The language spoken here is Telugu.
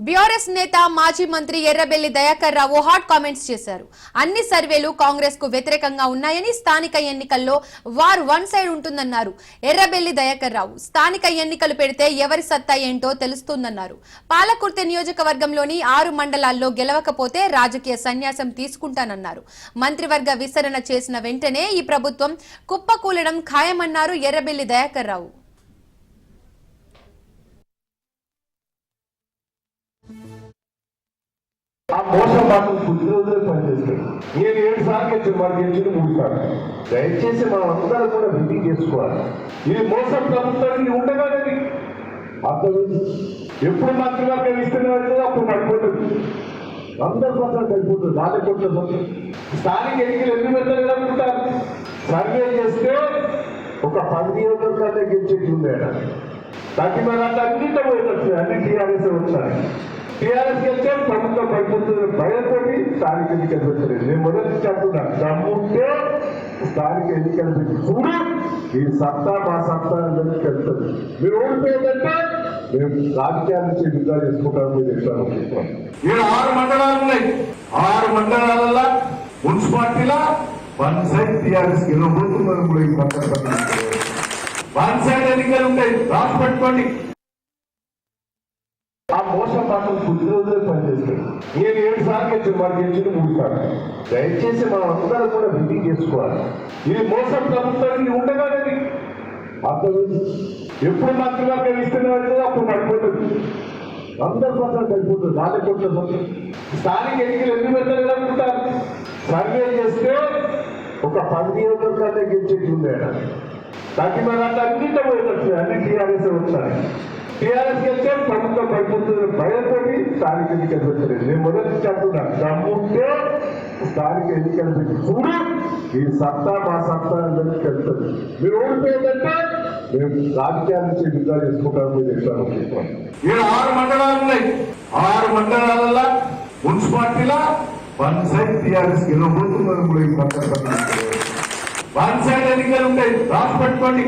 బీఆర్ఎస్ నేత మాజీ మంత్రి ఎర్రబెల్లి దయాకర్ రావు హాట్ కామెంట్స్ చేశారు. అన్ని సర్వేలు కాంగ్రెస్ కు వ్యతిరేకంగా ఉన్నాయని, స్థానిక ఎన్నికల్లో వార్ వన్ సైడ్ ఉంటుందన్నారు. ఎర్రబెల్లి దయాకర్ రావు స్థానిక ఎన్నికలు పెడితే ఎవరి సత్తా ఏంటో తెలుస్తుందన్నారు. పాలకుర్తి నియోజకవర్గంలోని 6 మండలాల్లో గెలవకపోతే రాజకీయ సన్యాసం తీసుకుంటానన్నారు. మంత్రివర్గ విస్తరణ చేసిన వెంటనే ఈ ప్రభుత్వం కుప్పకూలడం ఖాయమన్నారు ఎర్రబెల్లి దయాకర్ రావు. ఆ మోసం మాటలు పుట్టినరోజులు పనిచేస్తాయి. నేను 7 సార్లు గెలిచిన వాడు గెలిచిన 3 సార్లు. దయచేసి మనం అందరూ కూడా విధి చేసుకోవాలి. ఇది మోసం ప్రభుత్వానికి ఉండగానే అర్థమైంది. ఎప్పుడు మంత్రివర్గం ఇస్తున్నారు అప్పుడు పడిపోతుంది. 100% అయిపోతుంది. రాజకోట్ల స్థానిక ఎన్నికలు ఎన్ని పెద్దలు అనుకుంటారు. సర్వే చేస్తే ఒక 10 నియోజకవర్గాలే గెలిచేది ఉంది. దానికి మన అన్నింటి పోయినట్టు అన్ని టీఆర్ఎస్ వచ్చాయి. టీఆర్ఎస్ గెలిచే ప్రభుత్వం పడిపోతుంది. భయంతోటి స్థానిక ఎన్నికలు పెట్టలేదు. నేను మొదటి చెప్తున్నాను, దమ్ముంటే స్థానిక ఎన్నికలు పెట్టి చూడు, ఈ సత్తా మా సత్తా వెళ్తుంది. మీరు ఓడిపోయిందంటే మేము రాజకీయాల నుంచి విడుదల చేసుకుంటాం. మీరు చెప్తాను. ఇక్కడ 6 మండలాలు ఉన్నాయి. 6 మండలాల మున్సిపాలిటీలా 1 సైడ్ టీఆర్ఎస్ గెలవబోతున్నారు. వన్ సైడ్ ఎన్నికలు ఉంటాయి. రాసి పెట్టుకోండి. ఆ మోసం మాటలు పుట్టినరోజులు పనిచేస్తాయి. నేను 7 సార్లు గెలిచిన వాడు గెలిచిన 3 సార్లు. దయచేసి మనం అందరూ కూడా విధి చేసుకోవాలి. ఇది మోసం ప్రభుత్వానికి ఉండగానే అర్థమైంది. ఎప్పుడు మంత్రివర్గం ఇస్తున్నారు అప్పుడు పడిపోతుంది. 100% అయిపోతుంది. రాజకోట్ల స్థానిక ఎన్నికలు ఎన్ని పెద్దలు అనుకుంటారు. సర్వే చేస్తే ఒక 10 నియోజకవర్గాలే గెలిచేది ఉంది. దానికి మన అన్నింటి పోయినట్టు అన్ని టీఆర్ఎస్ వచ్చాయి. టీఆర్ఎస్ గెలిచే ప్రభుత్వం పడిపోతుంది. భయంతోటి స్థానిక ఎన్నికలు పెట్టలేదు. నేను మొదటి చెప్తున్నాను, దమ్ముంటే స్థానిక ఎన్నికలు పెట్టి చూడు, ఈ సత్తా మా సత్తా వెళ్తుంది. మీరు ఓడిపోయిందంటే మేము రాజకీయాల నుంచి విడుదల చేసుకుంటాం. మీరు చెప్తాను. ఇక్కడ 6 మండలాలు ఉన్నాయి. 6 మండలాల మున్సిపాలిటీలా 1 సైడ్ టీఆర్ఎస్ గెలవబోతున్నారు. 1 సైడ్ ఎన్నికలు ఉంటాయి. రాసి పెట్టుకోండి.